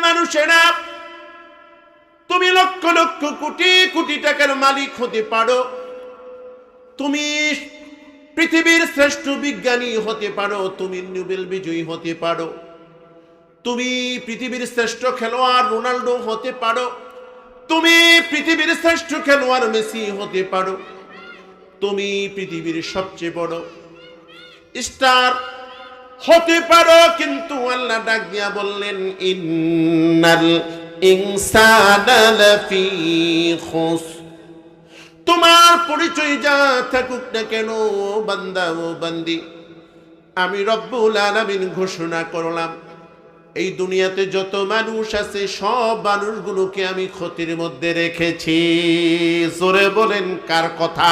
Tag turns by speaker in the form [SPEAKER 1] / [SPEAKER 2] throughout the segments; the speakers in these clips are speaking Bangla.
[SPEAKER 1] মানুষেরা, তুমি লক্ষ লক্ষ কোটি কোটি টাকার মালিক হতে পারো, তুমি পৃথিবীর শ্রেষ্ঠ বিজ্ঞানী হতে পারো, তুমি নোবেল বিজয়ী হতে পারো, তুমি পৃথিবীর শ্রেষ্ঠ খেলোয়াড় রোনাল্ডো হতে পারো, তুমি পৃথিবীর শ্রেষ্ঠ খেলোয়াড় মেসি হতে পারো, তুমি পৃথিবীর সবচেয়ে বড় স্টার হতে পারো, কিন্তু আল্লাহ ডাক দিয়া বললেন ইন্নাল ইনসানা লাফি খুস। তোমার পরিচয় যা থাকুক না কেন বান্দা ও বান্দি, আমি রব্বুল আলামিন ঘোষণা করলাম এই দুনিয়াতে যত মানুষ আছে সব মানুষগুলোকে আমি ক্ষতির মধ্যে রেখেছি। জোরে বলেন কার কথা?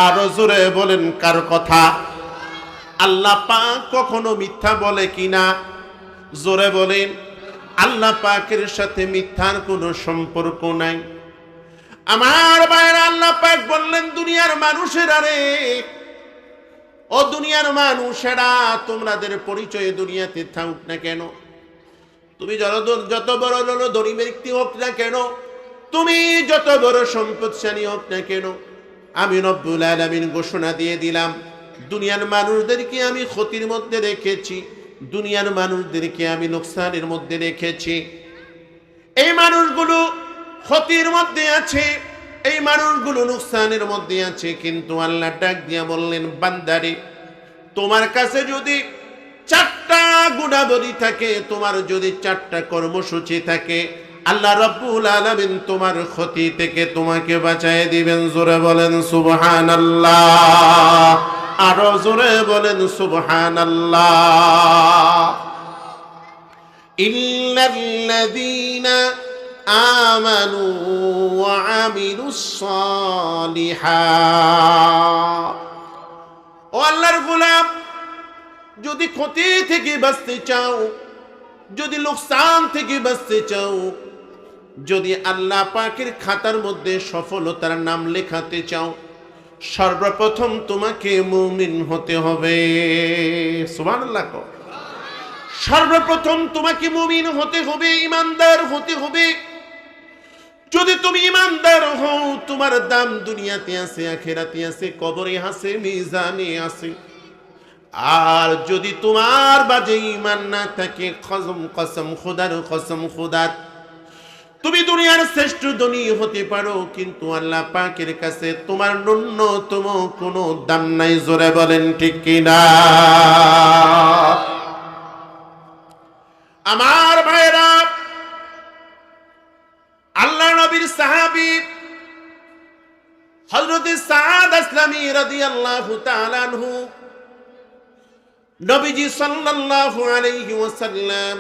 [SPEAKER 1] আরো জোরে বলেন কার কথা? আল্লাহ পাক কখনো মিথ্যা বলে কিনা? জোরে বলেন। আল্লাহ পাকের সাথে মিথ্যার কোনো সম্পর্ক নাই। আমার ভাইরা, আল্লাহ পাক বললেন দুনিয়ার মানুষেরা রে, ও দুনিয়ার মানুষেরা, তোমাদের পরিচয় দুনিয়াতে থাকুক না কেন, তুমি যত বড় ধনী ব্যক্তি হোক না কেন, তুমি যত বড় সম্পদশালী হোক না কেন, আমি রব্বুল আলামিন ঘোষণা দিয়ে দিলাম দুনিয়ার মানুষদেরকে আমি ক্ষতির মধ্যে রেখেছি, দুনিয়ার মানুষদেরকে আমি লোকসানের মধ্যে রেখেছি। এই মানুষগুলো ক্ষতির মধ্যে আছে, এই মানুষগুলো লোকসানের মধ্যে আছে, কিন্তু আল্লাহ ডাক দিয়া বললেন বান্দারে, তোমার কাছে যদি 4টা গুণাবলী থাকে, তোমার যদি 4টা কর্মসূচি থাকে, আল্লাহ রাব্বুল আলামিন তোমার ক্ষতি থেকে তোমাকে বাঁচায় দিবেন। জোরে বলেন সুবহানাল্লাহ, আরো জোরে বলেন সুবহানাল্লাহ। ইল্লাল্লাযীনা আমানু ওয়া আমিলুস সালিহাত। ও আল্লাহর গোলাম, যদি ক্ষতি থেকে বাঁচতে চাও, যদি লোকসান থেকে বাঁচতে চাও, যদি আল্লাহ পাকের খাতার মধ্যে সফলতার নাম লেখাতে চাও, সর্বপ্রথম তোমাকে মুমিন হতে হবে। সুবহানাল্লাহ। সর্বপ্রথম তোমাকে মুমিন হতে হবে, ইমানদার হতে হবে। যদি তুমি ইমানদার হও, তোমার দাম দুনিয়াতে আছে, আখিরাতে আছে, কবরে আছে, মিজানে আছে। আর যদি তোমার বাজে ঈমান না থাকে, কসম খোদার কসম খোদার, তুমি দুনিয়ার শ্রেষ্ঠ ধনী হতে পারো, কিন্তু আল্লাহ পাকের কাছে তোমার ন্যূনতম কোনো দাম নাই। জোরে বলেন ঠিক কিনা? আমার ভাইরা, আল্লাহ নবীর সাহাবী হযরত সাদ আসলামী রাদিয়াল্লাহু তাআলা আনহু, নবীজি সাল্লাল্লাহু আলাইহি ওয়াসাল্লাম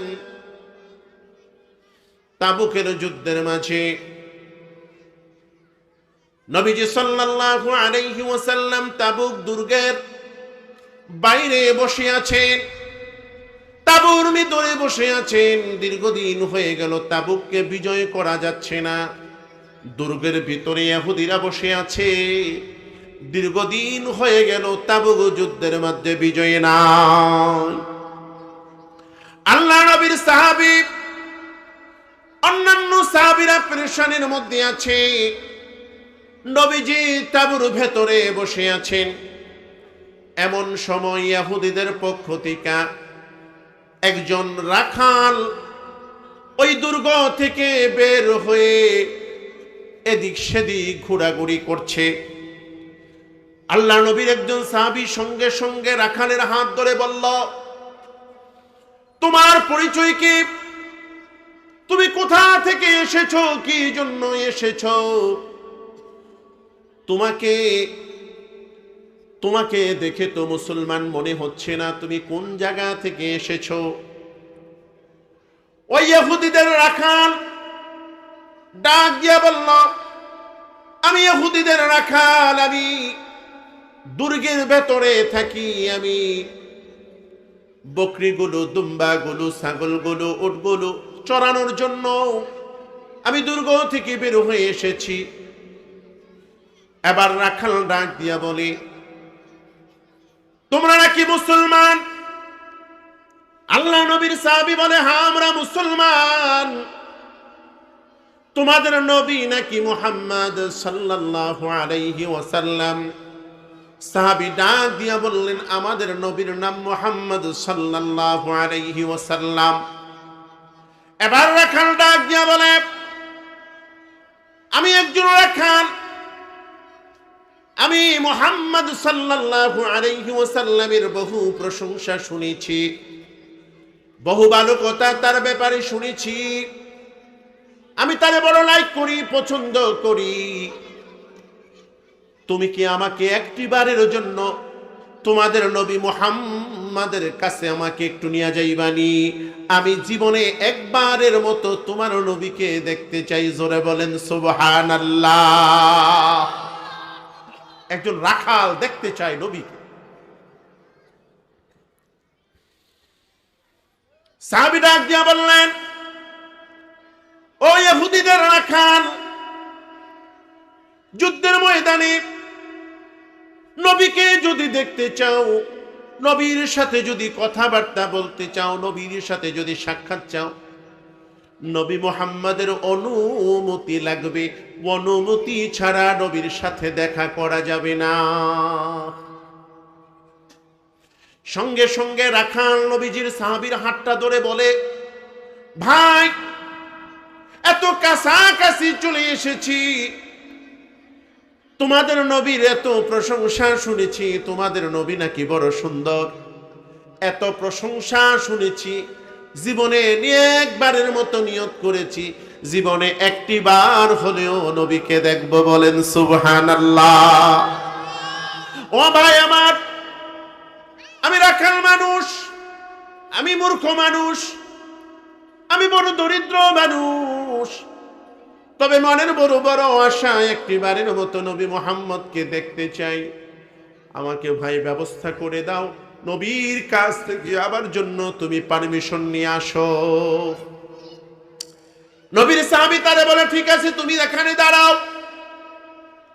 [SPEAKER 1] তাবুকের যুদ্ধের মাঝে নবীজি সাল্লাল্লাহু আলাইহি ওয়াসাল্লাম তাবুক দুর্গের বাইরে বসে আছেন, তাবুর ভিতরে বসে আছেন। দীর্ঘদিন হয়ে গেল তাবুককে বিজয় করা যাচ্ছে না। দুর্গের ভিতরে ইহুদিরা বসে আছে, দীর্ঘদিন হয়ে গেল তাবুক যুদ্ধের মধ্যে বিজয় নাই। আল্লাহ নবীর সাহাবী অন্যান্য সাহাবীরা পেরেশানির মধ্যে আছে। নবীজি তাবুর ভেতরে বসে আছেন। এমন সময় ইহুদিদের পক্ষ থেকে একজন রাখাল ওই দুর্গ থেকে বের হয়ে এদিক সেদিক ঘোরাঘুরি করছে। আল্লাহ নবীর একজন সাহাবী সঙ্গে সঙ্গে রাখালের হাত ধরে বলল, তোমার পরিচয় কি? তুমি কোথা থেকে এসেছো? কি জন্য এসেছো? তোমাকে দেখে তো মুসলমান মনে হচ্ছে না, তুমি কোন জায়গা থেকে এসেছো? ওই ইহুদিদের রাখাল ডাক দিয়া বলল, আমি ইহুদিদের রাখাল, আমি দুর্গের ভেতরে থাকি, আমি বকরিগুলো, দুম্বাগুলো, ছাগলগুলো, উটগুলো চরানোর জন্য আমি দুর্গ থেকে বের হয়ে এসেছি। এবার রাখাল ডাক দিয়া বলে, তোমরা নাকি মুসলমান? আল্লাহ নবীর সাহাবী বলে, হ্যাঁ আমরা মুসলমান। তোমাদের নবী নাকি মুহাম্মদ সাল্লাল্লাহু আলাইহি ওয়াসাল্লাম? সাহাবী ডাক দিয়া বললেন, আমাদের নবীর নাম মুহাম্মদ সাল্লাল্লাহু আলাইহি ওয়াসাল্লাম। এবার রাখাল ডাক দিয়া বলে, আমি একজন রাখাল, আমি মুহাম্মদ সাল্লাল্লাহু আলাইহি ওয়াসাল্লামের বহু প্রশংসা শুনেছি, বহু ভালো কথা তার ব্যাপারে শুনেছি, আমি তারে বড় লাইক করি, পছন্দ করি। তুমি কি আমাকে একটি বারের জন্য তোমাদের নবী মুহাম্মাদের কাছে আমাকে একটু নিয়ে যাইবানি? আমি জীবনে একবারের মতো তোমার নবীকে দেখতে চাই। জোরে বলেন সুবহানাল্লাহ। একজন রাখাল দেখতে চায় নবীকে। সাহাবী ডাক দিয়া বললেন, ও ইহুদীদের রাখাল, যুদ্ধের ময়দানে নবীকে যদি দেখতে চাও, নবীর সাথে যদি কথাবার্তা বলতে চাও, নবীর সাথে যদি সাক্ষাৎ চাও, নবী মুহাম্মাদের অনুমতি লাগবে। অনুমতি ছাড়া নবীর সাথে দেখা করা যাবে না। সঙ্গে সঙ্গে রাখাল নবীজির সাহাবীর হাতটা ধরে বলে, ভাই এত কাছাকাছি চলে এসেছি, তোমাদের নবীর এত প্রশংসা শুনেছি, তোমাদের নবী নাকি বড় সুন্দর, এত প্রশংসা শুনেছি, জীবনে একবারের মতো নিয়ত করেছি, জীবনে একটি বার হলেও নবীকে দেখব। বলেন সুবহানাল্লাহ। ও ভাই আমার, আমি রাখাল মানুষ, আমি মূর্খ মানুষ, আমি বড় দরিদ্র মানুষ, তবে মনের বড় বড় আশা, একটি বারের মতো নবী মুহাম্মদকে দেখতে চাই। আমাকে ভাই ব্যবস্থা করে দাও, নবীর কাছ থেকে আমার জন্য তুমি পারমিশন নিয়ে আসো। নবীর সাহাবী তারে বলে, ঠিক আছে তুমি এখানে দাঁড়াও,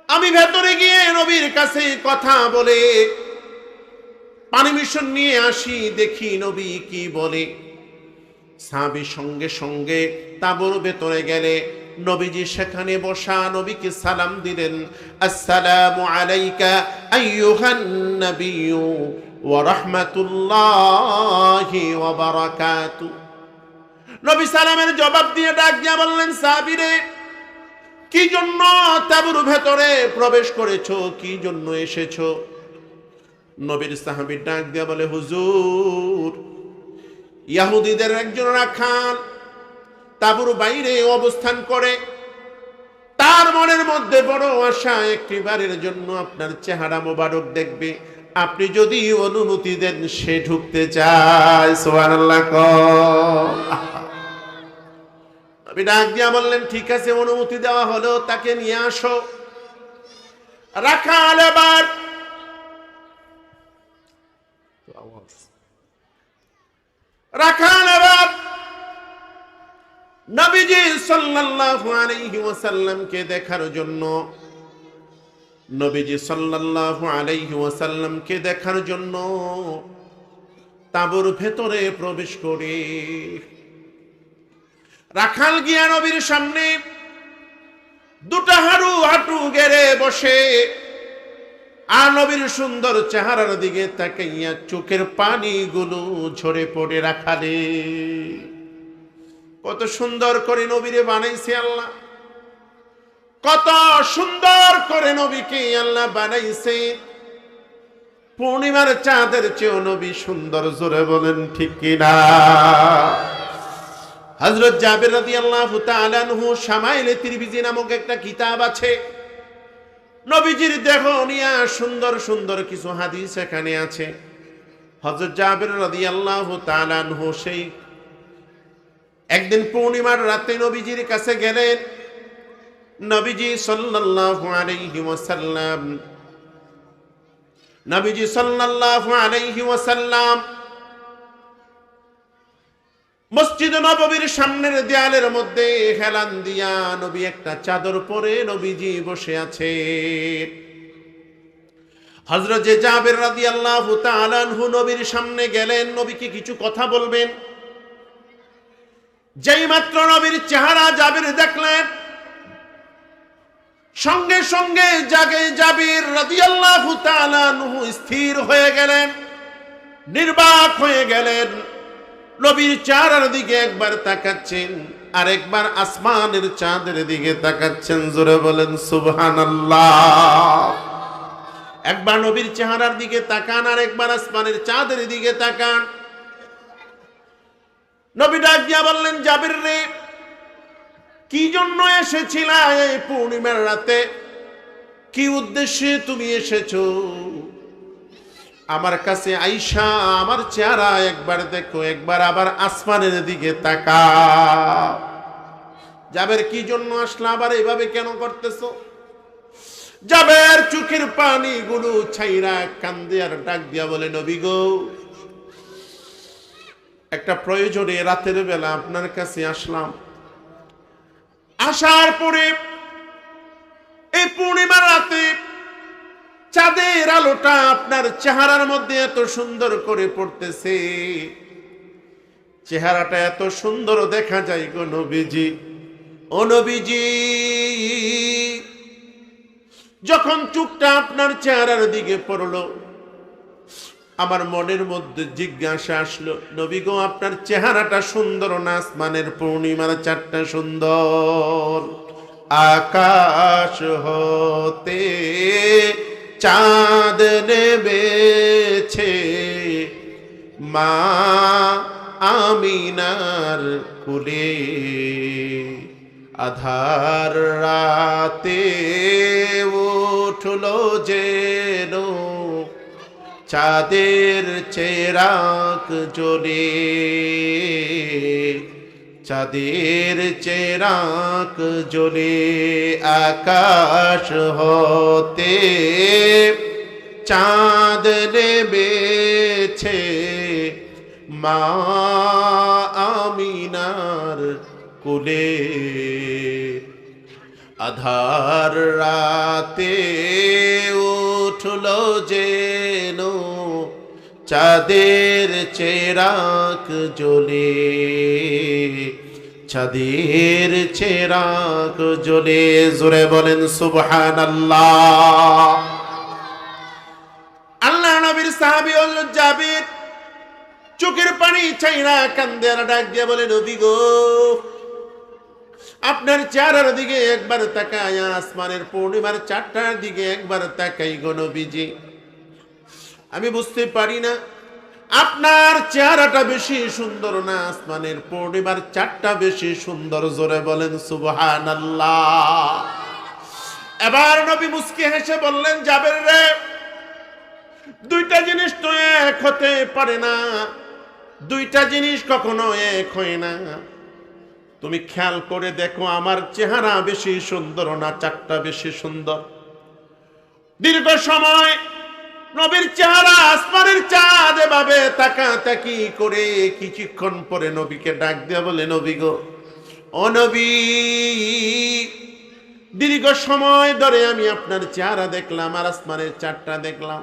[SPEAKER 1] আমি ভেতরে গিয়ে নবীর কাছে কথা বলে পারমিশন নিয়ে আসি, দেখি নবী কি বলে। সাহাবী সঙ্গে সঙ্গে তাঁবুর ভেতরে গেলে নবীজি সেখানে বসা, নবীকে সালাম দিলেন, আসসালামু আলাইকা আইয়ুহান নাবিয়্যু ওয়া রাহমাতুল্লাহি ওয়া বারাকাতু। নবী সালামের জবাব দিয়ে ডাক দিয়া বললেন, সাহাবীরে কি জন্য তাঁবুর ভেতরে প্রবেশ করেছো, কি জন্য এসেছো? নবীর সাহাবী ডাক দিয়া বলে, হুজুর ইহুদীদের একজন রাখাল তাঁবুর বাইরে অবস্থান করে, তার মনের মধ্যে বড় আশা, একটি বারের জন্য আপনার চেহারা মোবারক দেখবে, আপনি যদি অনুমতি দেন সে ঢুকতে চায়। সুবহানাল্লাহ। নবী ডাক দিয়া বললেন, ঠিক আছে অনুমতি দেওয়া হলো, তাকে নিয়ে আসো। রাখাল এবার নবীজি সাল্লাল্লাহু আলাইহি ওয়াসাল্লামকে দেখার জন্য, নবীজি সাল্লাল্লাহু আলাইহি ওয়াসাল্লামকে দেখার জন্য তাঁবুর ভেতরে প্রবেশ করে রাখাল গিয়া নবীর সামনে দুটা হাঁটু গেড়ে বসে, আর নবীর সুন্দর চেহারার দিকে তাকাইয়া চোখের পানিগুলো ঝরে পড়ে। রাখালে কত সুন্দর করে নবীরে বানাইছে আল্লাহ, কত সুন্দর করে নবীকে আল্লাহ বানাইছে। পূর্ণিমার চাঁদের চেয়েও নবী সুন্দর। জোরে বলেন ঠিক কিনা? হযরত জাবের রাদিয়াল্লাহু তাআলা আনহু শামাইলে তিরমিজি নামক একটা কিতাব আছে, নবীজির দেহ নিয়ে সুন্দর সুন্দর কিছু হাদিস এখানে আছে। হযরত জাবের রাদিয়াল্লাহু তাআলা আনহু সেই একদিন পূর্ণিমার রাতে নবীজির কাছে গেলেন। নবীজি সাল্লাল্লাহু আলাইহি ওয়াসাল্লাম মসজিদ নববীর সামনের দেয়ালের মধ্যে হেলান দিয়া নবী একটা চাদর পরে নবীজি বসে আছে। হযরত জাবের রাদিয়াল্লাহু তাআলা আনহু নবীর সামনে গেলেন, নবীকে কিছু কথা বলবেন। যেই মাত্র নবীর চেহারা জাবের দেখলেন, সঙ্গে সঙ্গে জাবের রাদিয়াল্লাহু তাআলা আনহু স্থির হয়ে গেলেন, নির্বাক হয়ে গেলেন। নবীর চেহারার দিকে একবার তাকাচ্ছেন, আর একবার আসমানের চাঁদের দিকে তাকাচ্ছেন। জোরে বলেন সুবহানাল্লাহ। একবার নবীর চেহারার দিকে তাকান, আর একবার আসমানের চাঁদের দিকে তাকান। নবী ডাক দিয়া বললেন, জাবির রে, কি জন্য এসেছিলা এই পূর্ণিমার রাতে? কি উদ্দেশ্যে তুমি এসেছো? আমার কাছে আইসা আমার চেহারা একবার দেখো, একবার আবার আসমানের দিকে তাকাও। জাবের, কি জন্য আসলা? আবার এভাবে কেন করতেছো? জাবের চোখের পানি গুলো ছাইরা কান্দে আর ডাক দিয়া বলে, নবী গো, একটা প্রয়োজনে রাতের বেলা আপনার কাছে আসলাম। আসার পরে এই পূর্ণিমার রাতে চাঁদের আলোটা আপনার চেহারার মধ্যে এত সুন্দর করে পড়তেছে, চেহারাটা এত সুন্দর দেখা যায় গো নবীজি। ও নবীজি, যখন চোখটা আপনার চেহারার দিকে পড়লো, আমার মনের মধ্যে জিজ্ঞাসা আসলো, নবী গো, আপনার চেহারাটা সুন্দর না আসমানের পূর্ণিমার চাঁদটা সুন্দর? আকাশ হতে চাঁদ নেমেছে মা আমিনার কুলে, আধার রাতে উঠলো যেন চাঁদের চেরাগ জ্বলে, চাঁদের চেরাগ জ্বলে। আকাশ হতে চাঁদ নেমেছে মা আমিনার কুলে, আধার রাতে উঠলো যেন চাঁদের চেরাগ জ্বলে, চাঁদের চেরাগ জ্বলে। জোরে বলেন সুবহানাল্লাহ। আল্লাহ নবীর সাহাবী হযরত জাবির চোখের পানি ছাইরা কান্দে আর ডাক দিয়ে বলে, নবী গো, আপনার চেহারার দিকে একবার তাকায়, আসমানের পূর্ণিমার চাঁদটার দিকে একবার তাকাই গো নবীজি। আমি বুঝতে পারি না আপনার চেহারাটা বেশি সুন্দর না আসমানের পূর্ণিমার চাঁদটা বেশি সুন্দর? জোরে বলেন সুবহানাল্লাহ। এবার নবী মুস্কি হেসে বললেন, জাবের রে, দুইটা জিনিস তো এক হতে পারে না, দুইটা জিনিস কখনো এক হয় না। তুমি খেয়াল করে দেখো, আমার চেহারা বেশি সুন্দর না চাঁদটা বেশি সুন্দর? দীর্ঘ সময় নবীর চেহারা আসমানের চাঁদ এভাবে তাকাতাকি করে কিছুক্ষণ পরে নবীকে ডাক দিয়ে বলে, নবী গো, ও নবী, দীর্ঘ সময় ধরে আমি আপনার চেহারা দেখলাম আর আসমানের চাঁদটা দেখলাম।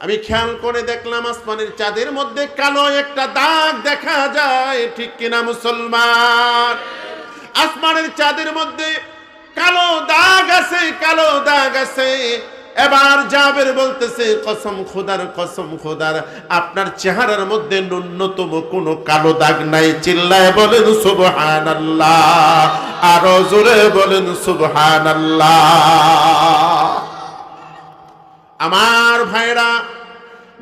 [SPEAKER 1] আমি খেয়াল করে দেখলাম আসমানের চাঁদের মধ্যে কালো একটা দাগ দেখা যায়, ঠিক কিনা মুসলমান? আসমানের চাঁদের মধ্যে কালো দাগ আছে, কালো দাগ আছে। এবার জাবের বলতেছে, কসম খোদার, আপনার চেহারার মধ্যে ন্যূনতম কোনো কালো দাগ নাই। চিল্লায় বলেন সুবহানাল্লাহ, আরো জোরে বলেন সুবহানাল্লাহ। আমার ভাইরা,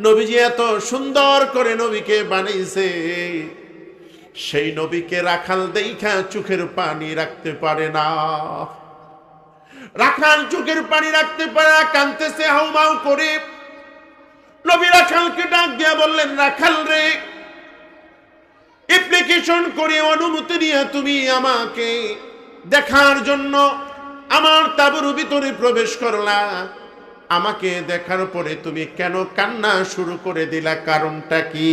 [SPEAKER 1] নবীজি এত সুন্দর করে নবীকে বানাইছে, সেই নবীকে রাখাল দেখা চোখের পানি রাখতে পারে না। রাখাল চোখের পানি রাখতে পারে না, কাঁদতেছে হাউমাউ করে। নবী রাখালকে ডাক দিয়া বললেন, রাখাল রে, অ্যাপ্লিকেশন করে অনুমতি নিয়ে তুমি আমাকে দেখার জন্য আমার তাঁবুর ভিতরে প্রবেশ করলা। আমাকে দেখার পরে তুমি কেন কান্না শুরু করে দিলা? কারণটা কি?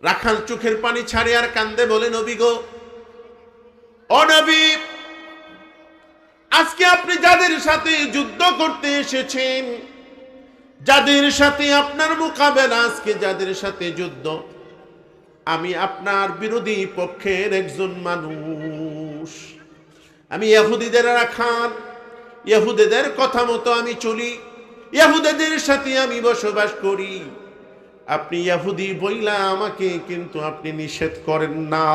[SPEAKER 1] রাখাল চোখের পানি ছাড়ে আর কান্দে বলে, নবী গো, ও নবী, আজকে আপনি যাদের সাথে যুদ্ধ করতে এসেছেন, যাদের সাথে আপনার মোকাবেলা, আজকে যাদের সাথে যুদ্ধ, আমি আপনার বিরোধী পক্ষের একজন মানুষ। আমি ইহুদিদের রাখাল, ইহুদিদের কথা মতো আমি চলি, ইহুদিদের সাথে আমি বসবাস করি। আপনি ইহুদি বইলা আমাকে কিন্তু আপনি নিষেধ করেন না।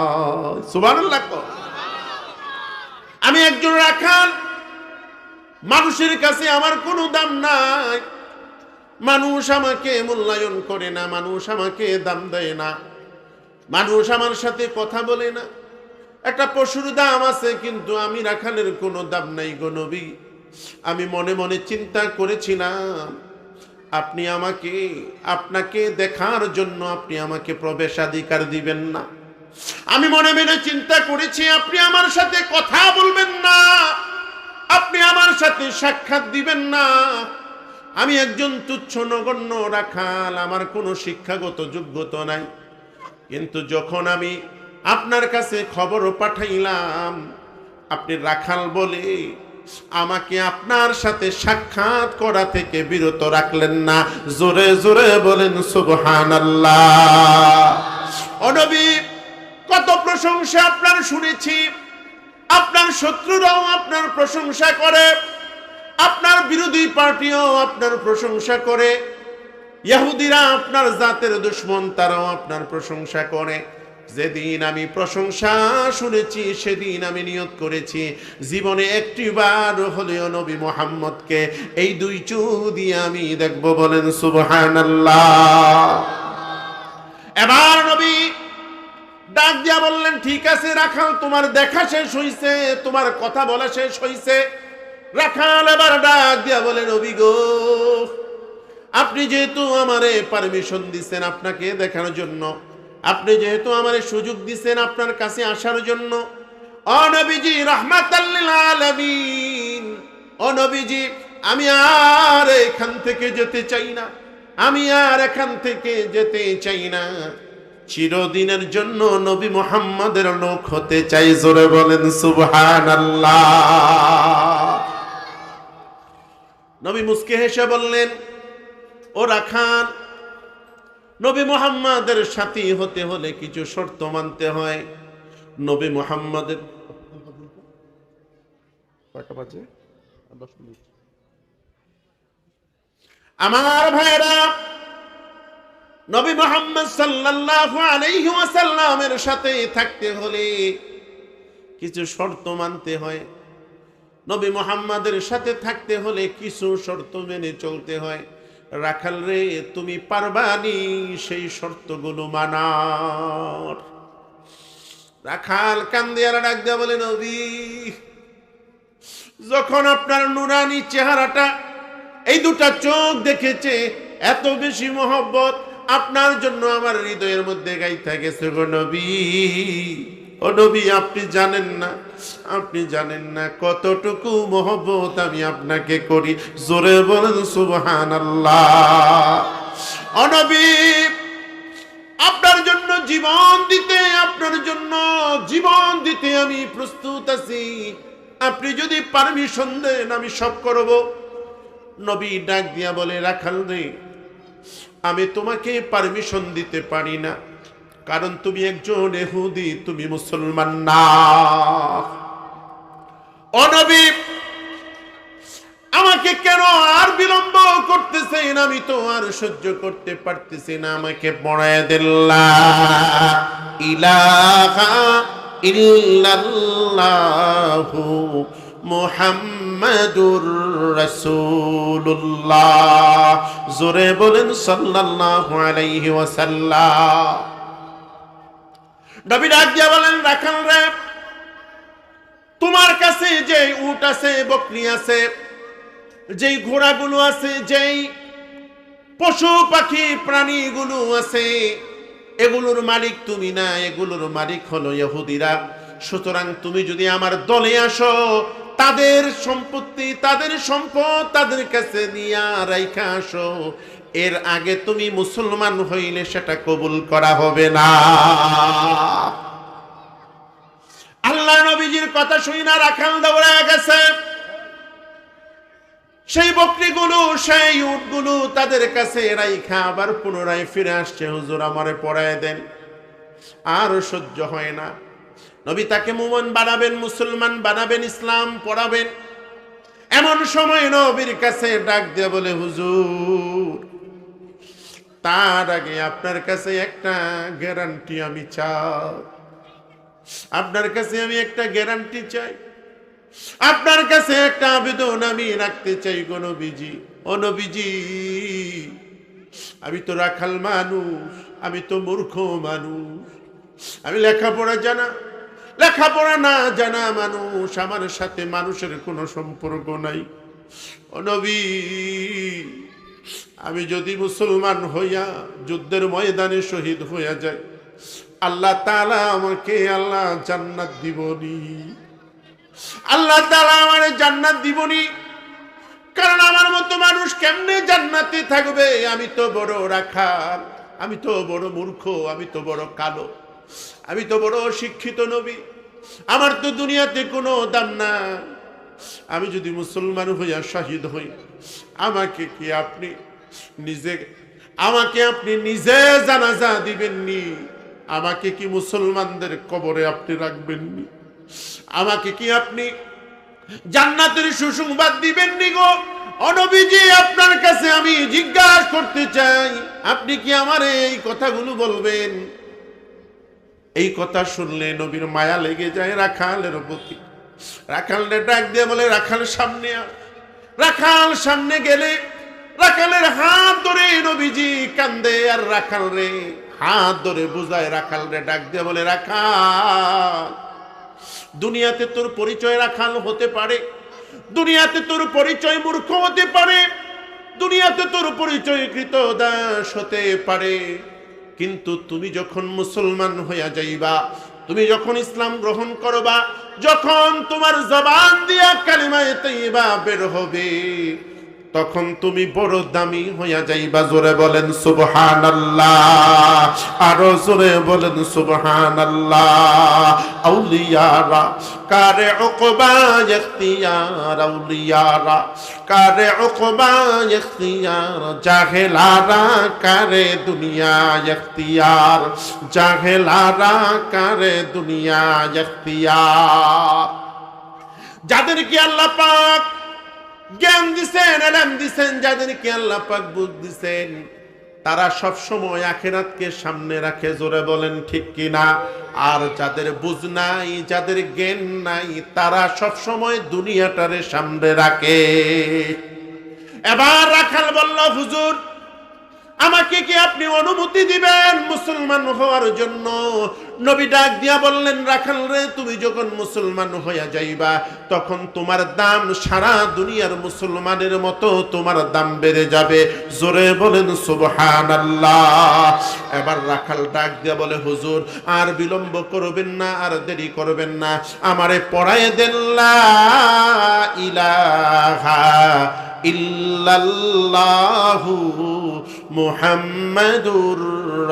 [SPEAKER 1] সুবহানাল্লাহ। আমি একজন রাখাল, মানুষের কাছে আমার কোনো দাম নাই, মানুষ আমাকে মূল্যায়ন করে না, মানুষ আমাকে দাম দেয় না, মানুষ আমার সাথে কথা বলে না। একটা পশুর দাম আছে, কিন্তু আমি রাখালের কোনো দাম নাই গো নবী। আমি মনে মনে চিন্তা করেছিলাম, আপনি আমাকে, আপনাকে দেখার জন্য আপনি আমাকে প্রবেশাধিকার দিবেন না। আমি মনে মনে চিন্তা করেছি, আপনি আমার সাথে কথা বলবেন না, আপনি আমার সাথে সাক্ষাৎ দিবেন না। আমি একজন তুচ্ছ নগণ্য রাখাল, আমার কোনো শিক্ষাগত যোগ্যতা নাই। কিন্তু যখন আমি আপনার কাছে খবর পাঠাইলাম, আপনি রাখাল বলে আমাকে আপনার সাথে সাক্ষাৎ করা থেকে বিরত রাখলেন না। জোরে জোরে বলেন সুবহানাল্লাহ। ও নবী, কত প্রশংসা আপনার শুনেছি, আপনার শত্রুরাও আপনার প্রশংসা করে, আপনার বিরোধী পার্টিও আপনার প্রশংসা করে, ইহুদিরা আপনার জাতের দুশমন, তারাও আপনার প্রশংসা করে। যেদিন আমি প্রশংসা শুনেছি, সেদিন আমি নিয়ত করেছি জীবনে একটিবার হলেও নবী মুহাম্মদকে এই দুই চোখ দিয়ে আমি দেখব। বলেন সুবহানাল্লাহ। এবার নবী ডাক দিয়া বললেন, ঠিক আছে রাখাল, তোমার দেখা শেষ হইছে, তোমার কথা বলা শেষ হইছে। রাখাল এবার ডাক দিয়া বলে, নবী গো, আপনি যেহেতু আমারে পারমিশন দিচ্ছেন আপনাকে দেখানোর জন্য, আপনি যেহেতু আমারে সুযোগ দিচ্ছেন আপনার কাছে আসার জন্য, ও নবীজি রাহমাতাল লিল আলামিন, ও নবীজি, আমি আর এখান থেকে যেতে চাই না, আমি আর এখান থেকে যেতে চাই না, চিরদিনের জন্য নবী মুহাম্মদের লোক হতে চাই। জোরে বলেন সুবহানাল্লাহ। নবী মুস্কে হেসে বললেন, ও রাখাল, নবী মুহাম্মাদের সাথী হতে হলে কিছু শর্ত মানতে হয়। নবী মুহাম্মাদের আমার ভাইরা, নবী মুহাম্মদ সাল্লাল্লাহু আলাইহি ওয়াসাল্লামের সাথে থাকতে হলে কিছু শর্ত মানতে হয়। নবী মুহাম্মাদের সাথে থাকতে হলে কিছু শর্ত মেনে চলতে হয়। রাখাল রে, তুমি পারবানি সেই শর্তগুলো মানার? রাখাল কান্দিয়ারা ডাক দেয়া বলে, নবী, যখন আপনার নুরানি চেহারাটা, এই দুটা চোখ দেখেছে, এত বেশি মহব্বত আপনার জন্য আমার হৃদয়ের মধ্যে গাইতে গেছে গো নবী। ও নবী, আপনি জানেন না, আপনি জানেন না কতটুকু মহব্বত আমি আপনাকে করি। জোরে বলেন সুবহানাল্লাহ। ও নবী, আপনার জন্য জীবন দিতে, আপনার জন্য জীবন দিতে আমি প্রস্তুত আছি। আপনি যদি পারমিশন দেন আমি সব করব। নবী ডাক দিয়া বলে, রাখাল রে, আমি তোমাকে পারমিশন দিতে পারি না, কারণ তুমি একজন ইহুদি, তুমি মুসলমান না। ও নবী, আমাকে কেন আর বিলম্ব করতেছেন? আমি তো আর সহ্য করতে পারতেছি না, আমাকে পড়ায় দেন লা ইলাহা ইল্লাল্লাহু মুহাম্মাদুর রাসূলুল্লাহ। জোরে বলেন সাল্লাল্লাহু আলাইহি ওয়াসাল্লাম। নবী ডাক দিয়া বলেন, রাখাল রে, তোমার কাছে যে উট আছে, বকরি আছে, যেই ঘোড়াগুলো আছে, যেই পশু পাখি প্রাণীগুলো আছে, এগুলোর মালিক তুমি না, এগুলোর মালিক হলো ইহুদিরা। সুতরাং তুমি যদি আমার দলে আসো, তাদের সম্পত্তি, তাদের সম্পদ তাদের কাছে নিয়ে রাইখা আসো। এর আগে তুমি মুসলমান হইলে সেটা কবুল করা হবে না। আল্লাহ নবীজির কথা শুই না রাখাল দৌড়ে গেছে। সেই বকরিগুলো সেই উটগুলো তাদের কাছে রাইখা আবার পুনরায় ফিরে আসছে, হুজুর আমারে পড়ায় দেন। আর সহ্য হয় না, নবী তাকে মুমিন বানাবেন, মুসলমান বানাবেন, ইসলাম পড়াবেন। এমন সময় নবীর কাছে ডাক দিয়ে বলে, হুজুর তার আগে আপনার কাছে একটা গ্যারান্টি আমি চাই, আপনার কাছে আমি একটা গ্যারান্টি চাই, আপনার কাছে একটা আবেদন আমি রাখতে চাই গো নবীজি। ও নবীজি, আমি তো রাখাল মানুষ, আমি তো মূর্খ মানুষ, আমি লেখাপড়া না জানা মানুষ, আমার সাথে মানুষের কোনো সম্পর্ক নাই। ও নবী, আমি যদি মুসলমান হইয়া যুদ্ধের ময়দানে শহীদ হইয়া যাই, আল্লাহ তাআলা আমাকে আল্লাহ জান্নাত দিবনি, আল্লাহ তাআলা আমার জান্নাত দিবনি। কারণ আমার মতো মানুষ কেমনে জান্নাতে থাকবে? আমি তো বড় রাখাল, আমি তো বড় মূর্খ, আমি তো বড় কালো, আমি তো বড় শিক্ষিত নবী, আমার তো দুনিয়াতে কোনো দাম না। আমি যদি মুসলমান হইয়া শহীদ হই, আমাকে কি আপনি নিজে জানাজা দিবেননি? আমাকে কি মুসলমানদের কবরে আপনি রাখবেননি? আমাকে কি আপনি জান্নাতের সুসংবাদ দিবেননি গো? ও নবীজি, আপনার কাছে আমি জিজ্ঞাসা করতে চাই, আপনি কি আমারে এই কথাগুলো বলবেন? এই কথা শুনলে নবীর মায়া লেগে যায় রাখালের প্রতি। রাখালকে ডাক দিয়ে বলে, রাখাল সামনে আয়। রাখাল সামনে গেলে রাখালের হাত ধরে নবীজি কান্দে, আর রাখাল রে হাত ধরে বুঝায়। রাখাল রে ডাক দিয়ে বলে, রাখাল, দুনিয়াতে তোর পরিচয় রাখাল হতে পারে, দুনিয়াতে তোর পরিচয় মূর্খ হতে পারে, দুনিয়াতে তোর পরিচয় কৃতদাস হতে পারে, কিন্তু তুমি যখন মুসলমান হইয়া যাইবা, তুমি যখন ইসলাম গ্রহণ করবা, যখন তোমার জবান দিয়া কালিমায়ে তাইয়্যিবা বের হবে, তখন তুমি বড় দামি হইয়া যাইবা। জোরে বলেন সুবহানাল্লাহ, আরো জোরে বলেন সুবহানাল্লাহ। আউলিয়ারা কারে উকবা ইখতিয়ার, আউলিয়ারা কারে উকবা ইখতিয়ার, জাহেলারা কারে দুনিয়া ইখতিয়ার, জাহেলারা কারে দুনিয়া ইখতিয়ার। যাদেরকে আল্লাহ পাক জ্ঞান দিছেন, ইলম দিছেন, যাদেরকে আল্লাহ পাক বুঝ দিছেন, তারা সব সময় আখিরাতকে সামনে রাখে। জোরে বলেন ঠিক কিনা? আর যাদের বুঝ নাই, যাদের জ্ঞান নাই, তারা সব সময় দুনিয়াটারে সামনে রাখে। এবার রাখাল বলল, হুজুর আমাকে কি আপনি অনুমতি দিবেন মুসলমান হওয়ার জন্য? নবী ডাক দিয়া বললেন, রাখাল রে, তুমি যখন মুসলমান হইয়া যাইবা, তখন তোমার দাম সারা দুনিয়ার মুসলমানের মতো তোমার দাম বেড়ে যাবে। জোরে বলেন সুবহানাল্লাহ। এবার রাখাল ডাক দিয়া বলে, হুজুর আর বিলম্ব করবেন না, আর দেরি করবেন না, আমারে পড়ায় দেন লা ইলাহা ইল্লাল্লাহু মুহাম্মাদুর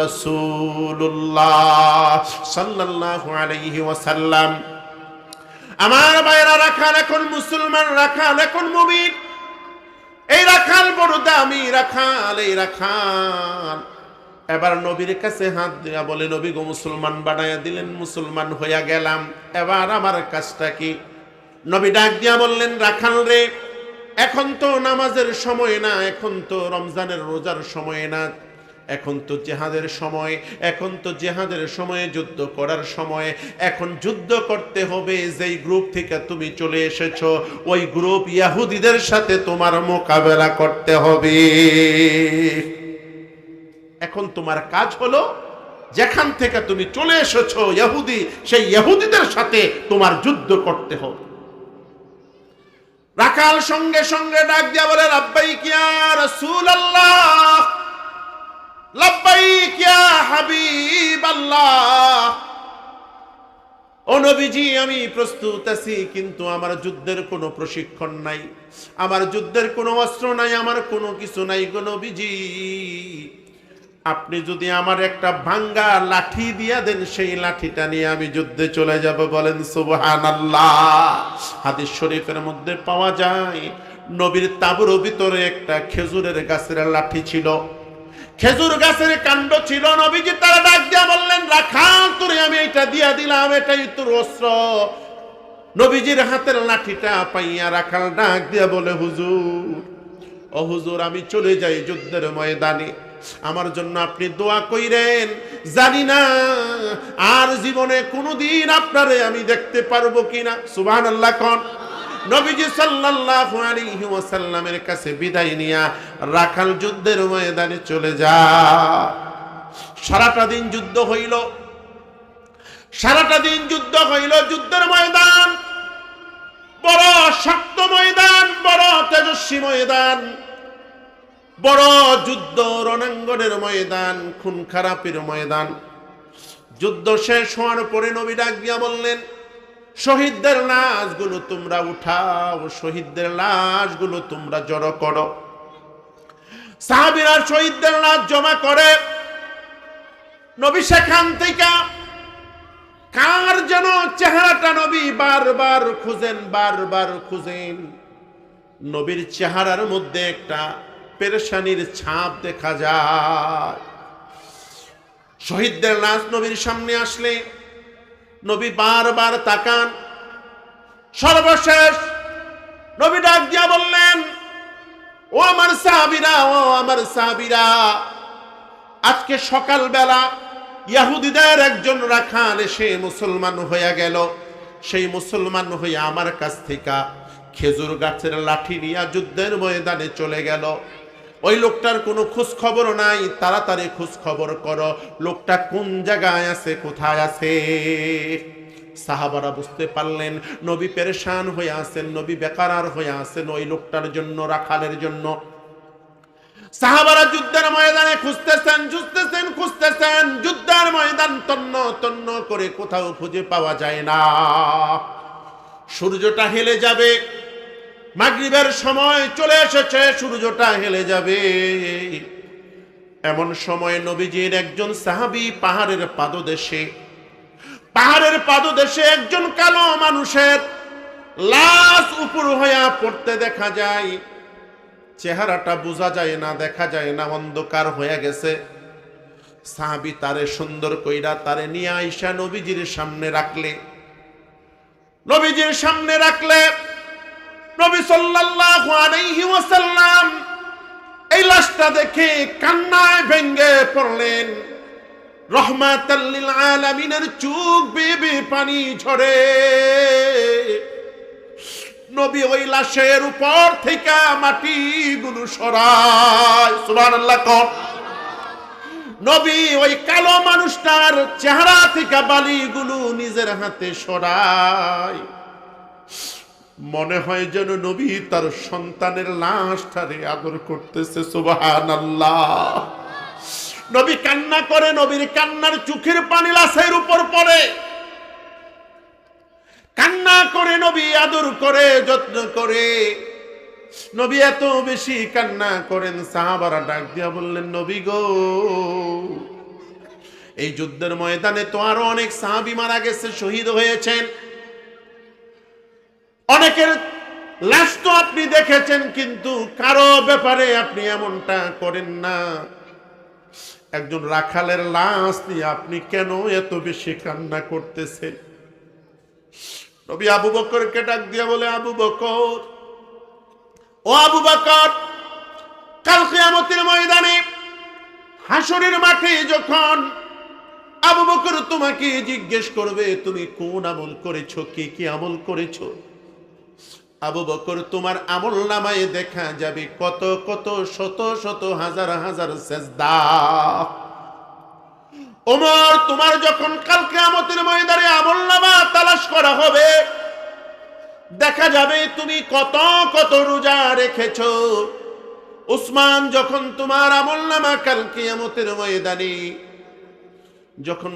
[SPEAKER 1] রাসূলুল্লাহ সাল্লাল্লাহু আলাইহি ওয়াসাল্লাম। আমার ভাইরা, রাখাল এখন মুসলমান, রাখাল এখন মুমিন। এই রাখাল বড় দামি রাখাল, এই রাখাল এবার নবীর কাছে হাত দিয়া বলে, নবী গো মুসলমান বানায়া দিলেন, মুসলমান হইয়া গেলাম, এবার আমার কাজটা কি? নবী ডাক দিয়া বললেন, রাখাল রে, এখন তো নামাজের সময় না, এখন তো রমজানের রোজার সময় না, এখন তো জিহাদের সময়, এখন তো জিহাদের সময়ে যুদ্ধ করার সময়। এখন যুদ্ধ করতে হবে। যেই গ্রুপ থেকে তুমি চলে এসেছো, ওই গ্রুপ ইহুদিদের সাথে তোমার মোকাবেলা করতে হবে। এখন তোমার কাজ হলো, যেখান থেকে তুমি চলে এসেছো ইহুদি, সেই ইহুদিদের সাথে তোমার যুদ্ধ করতে হবে। রাখাল সঙ্গে সঙ্গে ডাক দিয়া বলে, লাব্বাইক ইয়া রাসূলুল্লাহ, লাব্বাইক ইয়া হাবিবাল্লাহ। ও নবীজি, আমি প্রস্তুত আছি, কিন্তু আমার যুদ্ধের কোনো প্রশিক্ষণ নাই, আমার যুদ্ধের কোনো অস্ত্র নাই, আমার কোনো কিছু নাই গো নবীজি। আপনি যদি আমার একটা ভাঙ্গা লাঠি দিয়া দেন, সেই লাঠিটা নিয়ে আমি যুদ্ধে চলে যাব। বলেন সুবহানাল্লাহ। হাদিস শরীফের মধ্যে পাওয়া যায়, নবীর তাঁবুর ভিতরে একটা খেজুরের গাছের লাঠি ছিল, খেজুর গাছের কাণ্ড ছিল। নবীজি তারা ডাক দিয়া বললেন, রাখাল তোরে আমি এটা দিয়া দিলাম, এটাই তোর অস্ত্র। নবীজির হাতের লাঠিটা পাইয়া রাখাল ডাক দিয়া বলে, হুজুর, ও হুজুর, আমি চলে যাই যুদ্ধের ময়দানে, আমার জন্য আপনি দোয়া কইরেন। জানি না আর জীবনে কোনোদিন আপনারে আমি দেখতে পারবো কিনা। সুবহানাল্লাহ কোন। নবীজি সাল্লাল্লাহু আলাইহি ওয়াসাল্লামের কাছে বিদায় নিয়া রাখাল যুদ্ধের ময়দানে চলে যায়। সারাটা দিন যুদ্ধ হইল, সারাটা দিন যুদ্ধ হইল। যুদ্ধের ময়দান বড় শক্ত ময়দান, বড় তেজস্বী ময়দান, বড় যুদ্ধ রণাঙ্গনের ময়দান, খুন খারাপের ময়দান। যুদ্ধ শেষ হওয়ার পরে নবী ডাক দিয়া বললেন, শহীদদের লাশগুলো তোমরা উঠাও, শহীদদের লাশগুলো তোমরা জড়ো করো। সাহাবীরা শহীদদের লাশ জমা করে। নবী সেখান থেকে কার যেন চেহারাটা নবী বারবার খুঁজেন, বারবার খুঁজেন। নবীর চেহারার মধ্যে একটা পেরেশানির ছাপ দেখা যায়। শহীদদের লাশ নবীর সামনে আসলে নবী বারবার তাকান। সর্বশেষ নবী ডাক দিয়া বললেন, ও আমার সাহাবীরা, ও আমার সাহাবীরা, আজকে সকালবেলা ইহুদিদের একজন রাখাল এসে মুসলমান হয়ে গেল। সেই মুসলমান হয়ে আমার কাছ থেকে খেজুর গাছের লাঠি নিয়ে যুদ্ধের ময়দানে চলে গেল। ওই লোকটার কোনো খোঁজ খবর নাই, তাড়াতাড়ি খোঁজ খবর করো, লোকটা কোন জায়গায় আছে, কোথায় আছে। সাহাবারা বুঝতে পারলেন নবী পেরেশান হয়ে আছেন, নবী বেকারার হয়ে আছেন ওই লোকটার জন্য, রাখালের জন্য। সাহাবারা যুদ্ধের ময়দানে খুঁজতেছেন, খুঁজতেছেন, খুঁজতেছেন। যুদ্ধের ময়দান তন্ন তন্ন করে কোথাও খুঁজে পাওয়া যায় না। সূর্যটা হেলে যাবে, মাগরিবের সময় চলে এসেছে, সূর্যটা হেলে যাবে। এমন সময় নবীজির একজন সাহাবী পাহাড়ের পাদদেশে একজন কালো মানুষের লাশ উপর হইয়া পড়তে দেখা যায়। চেহারাটা বোঝা যায় না, দেখা যায় না, অন্ধকার হয়ে গেছে। সাহাবী তারে সুন্দর কইরা তারে নিয়ে আইসা নবীজির সামনে রাখলে। নবীজির সামনে রাখলে নবী সাল্লাল্লাহু আলাইহি ওয়াসাল্লাম এই লাশটা দেখে কান্নায় ভেঙে পড়লেন। রহমাতাল লিল আলামিনের চোখ বেয়ে বেয়ে পানি ঝরে। নবী ওই লাশের উপর থেকে মাটিগুলো সরায়। সুবহানাল্লাহ কোন। নবী ওই কালো মানুষটার চেহারা থেকে বালিগুলো নিজের হাতে সরায়। মনে হয় যেন নবী তার সন্তানের লাশটারে আদর করতেছে। সুবহানাল্লাহ। নবী কান্না করে, নবীর কান্নার চোখের পানি লাশের উপর পড়ে। কান্না করে নবী আদর করে, যত্ন করে। নবী এত বেশি কান্না করেন, সাহাবারা ডাক দিয়া বললেন, নবী গো, এই যুদ্ধের ময়দানে তো আরো অনেক সাহাবী মারা গেছে, শহীদ হয়েছেন। অনেকের লাশ তো আপনি দেখেছেন, কিন্তু কারো ব্যাপারে আপনি এমনটা করেন না। একজন রাখালের লাশ নিয়ে আপনি কেন এত বেশি কান্না করতেছেন? নবী আবু বকরকে ডাক দিয়া বলে, আবু বকর, ও আবু বকর, কাল কিয়ামতের ময়দানে হাসরের মাঠে যখন আবু বকর তোমাকে জিজ্ঞেস করবে তুমি কোন আমল করেছো, কি কি আমল করেছো, আবু বকর তোমার আমল নামায় দেখা যাবে কত কত শত শত হাজার হাজার সেজদা। ওমর, তোমার যখন কাল কিয়ামতের ময়দানে আমল নামা তালাশ করা হবে, দেখা যাবে তুমি কত কত রোজা রেখেছো। উসমান, যখন তোমার আমল নামা কাল কিয়ামতের ময়দানে যখন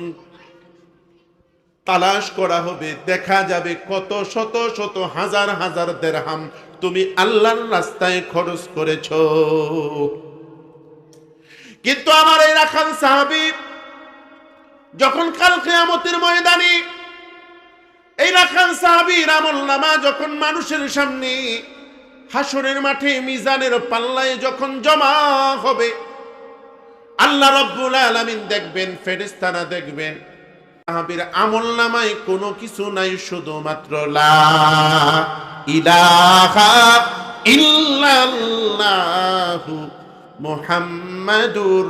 [SPEAKER 1] তালাশ করা হবে, দেখা যাবে কত শত শত হাজার হাজার দিরহাম তুমি আল্লাহর রাস্তায় খরচ করেছো। কিন্তু আমার এই রাখাল সাহাবী যখন কাল কিয়ামতের ময়দানে এই রাখাল সাহাবীর আমল নামা যখন মানুষের সামনে হাসরের মাঠে মিজানের পাল্লায় যখন জমা হবে, আল্লাহ রাব্বুল আলামিন দেখবেন, ফেরেশতারা দেখবেন সাহাবীর আমলনামায় কোনো কিছু নাই, শুধুমাত্র লা ইলাহা ইল্লাল্লাহু মুহাম্মাদুর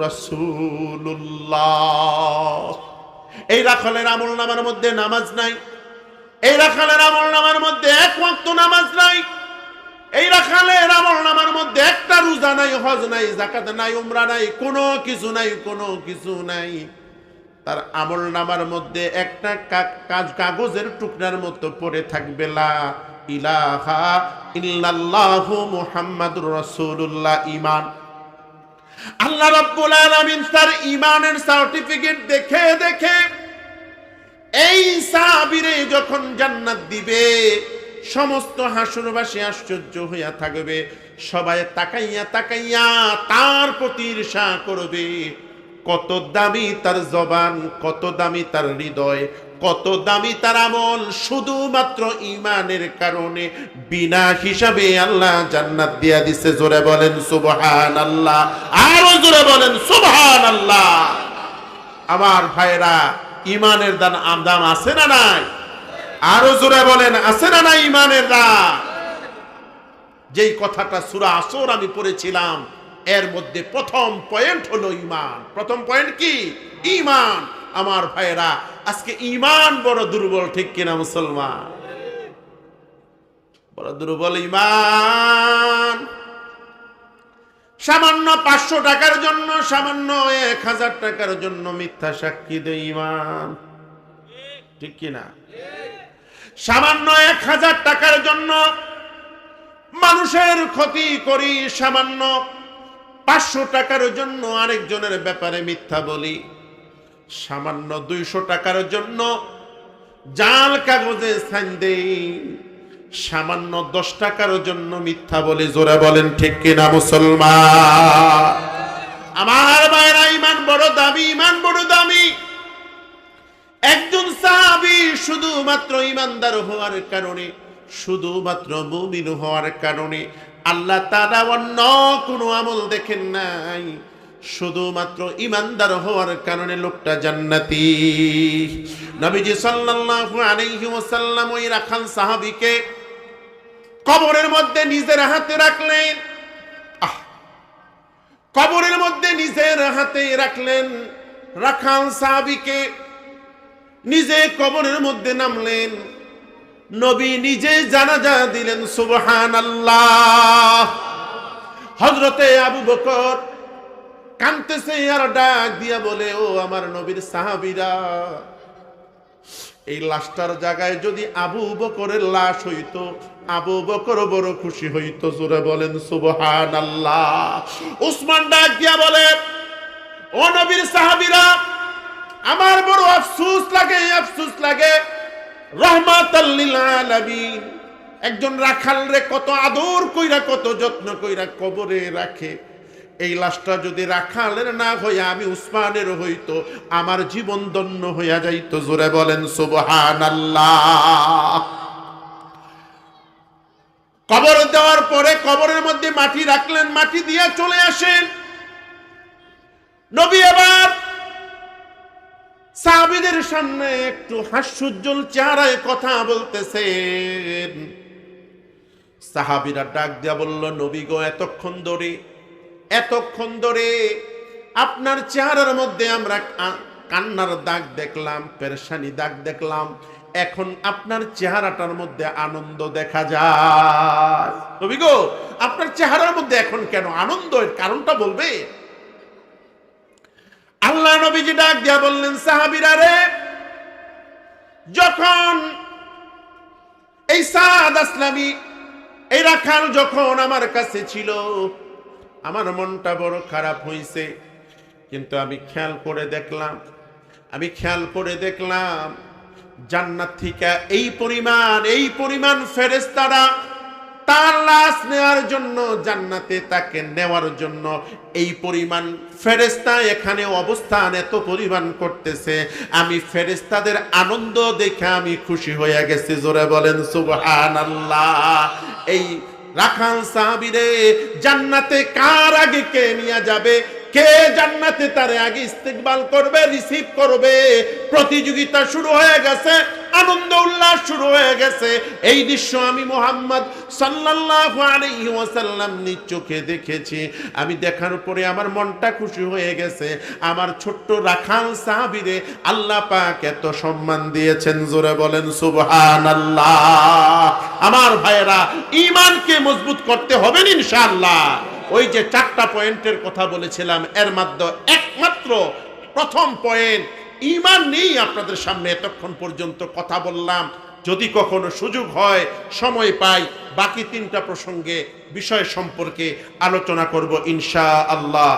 [SPEAKER 1] রাসূলুল্লাহ। এই রাখালের আমলনামার মধ্যে নামাজ নাই, এই রাখালের আমলনামার মধ্যে এক ওয়াক্ত নামাজ নাই, এই রাখালের আমলনামার মধ্যে একটা রোজা নাই, হজ নাই, যাকাত নাই, উমরা নাই, কোনো কিছু নাই, কোনো কিছু নাই। তার আমলনামার মধ্যে একটা কাগজের টুকরার মতো পড়ে থাকবে লা ইলাহা ইল্লাল্লাহু মুহাম্মাদুর রাসূলুল্লাহ, ঈমান। আল্লাহ রাব্বুল আলামিন তার ঈমানের সার্টিফিকেট দেখে দেখে এই সাহাবীরে যখন জান্নাত দিবে, সমস্ত হাসরবাসী আশ্চর্য হইয়া থাকবে, সবাই তাকাইয়া তাকাইয়া তার প্রতি ঈর্ষা করবে। কত দামি তার জবান, কত দামি তার হৃদয়, কত দামি তার আমল, শুধুমাত্র ঈমানের কারণে বিনা হিসাবে আল্লাহ জান্নাত দিয়া দিছে। জোরে বলেন সুবহানাল্লাহ, আরো জোরে বলেন সুবহানাল্লাহ। আমার ভাইরা, ঈমানের দাম আছে না নাই? আরো জোরে বলেন আছে না নাই ঈমানের দাম? যেই কথাটা সূরা আসর আমি পড়েছিলাম, এর মধ্যে প্রথম পয়েন্ট হলো ঈমান। প্রথম পয়েন্ট কি? ঈমান। আমার ভাইরা, আজকে ঈমান বড় দুর্বল, ঠিক কিনা মুসলমান? বড় দুর্বল ঈমান। সামান্য 500 টাকার জন্য, সামান্য 1000 টাকার জন্য মিথ্যা সাক্ষী দেয় ঈমান, ঠিক কিনা? সামান্য 1000 টাকার জন্য মানুষের ক্ষতি করি, সামান্য 500 টাকার জন্য আরেকজনের ব্যাপারে মিথ্যা বলি, সামান্য 200 টাকার জন্য জাল কাগজে সাইন দেই, সামান্য 10 টাকার জন্য মিথ্যা বলি। জোরে বলেন ঠিক কিনা মুসলমান? আমার ভাইরা, ঈমান বড় দামি, ঈমান বড় দামি। একজন সাহাবী শুধুমাত্র ঈমানদার হওয়ার কারণে, শুধুমাত্র মুমিন হওয়ার কারণে আল্লাহ তাআলা অন্য কোনো আমল দেখেন নাই, শুধুমাত্র ঈমানদার হওয়ার কারণে লোকটা জান্নাতি। নবীজি সাল্লাল্লাহু আলাইহি ওয়াসাল্লাম ওই রাখাল সাহাবীকে কবরের মধ্যে নিজের হাতে রাখলেন। কবরের মধ্যে নিজের হাতে রাখলেন রাখাল সাহাবীকে, নিজে কবরের মধ্যে নামলেন, নবী নিজে জানাজা দিলেন। সুবহানাল্লাহ। হযরতে আবু বকর কাঁদতেছে আর ডাক দিয়া বলে, ও আমার নবীর সাহাবীরা, এই লাশটার জায়গায় যদি আবু বকরের লাশ হইতো, আবু বকর বড় খুশি হইতো। জোরে বলেন সুবহানাল্লাহ। উসমান ডাক দিয়া বলে, ও নবীর সাহাবীরা, আমার বড় আফসোস লাগে, আফসোস লাগে। রাহমাতাল লিল আলামিন একজন রাখাল রে কত আদর কইরা, কত যত্ন কইরা কবরে রাখে। এই লাশটা যদি রাখালের না হইয়া আমি উসমানের হইতো, আমার জীবন ধন্য হইয়া যাইতো। জোরে বলেন সুবহানাল্লাহ। কবর দেওয়ার পরে কবরের মধ্যে মাটি রাখলেন, মাটি দিয়া চলে আসেন। নবী আবার সাহাবীদের সামনে একটু হাস্যোজ্জ্বল চেহারায় কথা বলতেছেন। সাহাবীরা ডাক দিয়া বলল, নবী গো, এতক্ষণ ধরে আপনার চেহারার মধ্যে আমরা কান্নার দাগ দেখলাম, পেরেশানি দাগ দেখলাম, এখন আপনার চেহারাটার মধ্যে আনন্দ দেখা যায়। নবী গো, আপনার চেহারার মধ্যে এখন কেন আনন্দ? এর কারণটা বলবে? আল্লাহ নবীজি ডাক দিয়া বললেন, সাহাবীরা রে, যখন এই সাদ আসলামী, এই রাখাল যখন আমার কাছে ছিল, আমার মনটা বড় খারাপ হইছে। কিন্তু আমি খেয়াল করে দেখলাম জান্নাত থেকে এই পরিমাণ ফেরেশতারা তার লাশ নেওয়ার জন্য, জান্নাতে তাকে নেওয়ার জন্য এই পরিমাণ ফেরেশতা এখানে অবস্থান এত পরিমাণ করতেছে। আমি ফেরেশতাদের আনন্দ দেখে আমি খুশি হয়ে গেছি। জোরে বলেন সুবহানাল্লাহ। এই রাখাল সাহাবীরে জান্নাতে কার আগে কে নিয়ে যাবে, কে জান্নাতে তারে আগে ইস্তেকবাল করবে, রিসিভ করবে, প্রতিযোগিতা শুরু হয়ে গেছে, আনন্দ উল্লাস শুরু হয়ে গেছে। এই দৃশ্য আমি মুহাম্মদ সাল্লাল্লাহু আলাইহি ওয়াসাল্লাম নিজ চোখে দেখেছি। আমি দেখার পরে আমার মনটা খুশি হয়ে গেছে। আমার ছোট্ট রাখাল সাহাবীরে আল্লাহ পাক এত সম্মান দিয়েছেন, জোরে বলেন সুবহানাল্লাহ। আমার ভাইয়েরা, ঈমানকে মজবুত করতে হবে ইনশাআল্লাহ। ওই যে 4টা পয়েন্টের কথা বলেছিলাম, এর মধ্যে একমাত্র প্রথম পয়েন্ট ঈমান নিয়েই আপনাদের সামনে এতক্ষণ পর্যন্ত কথা বললাম। যদি কখনো সুযোগ হয়, সময় পাই, বাকি 3টা প্রসঙ্গে বিষয় সম্পর্কে আলোচনা করব ইনশাআল্লাহ।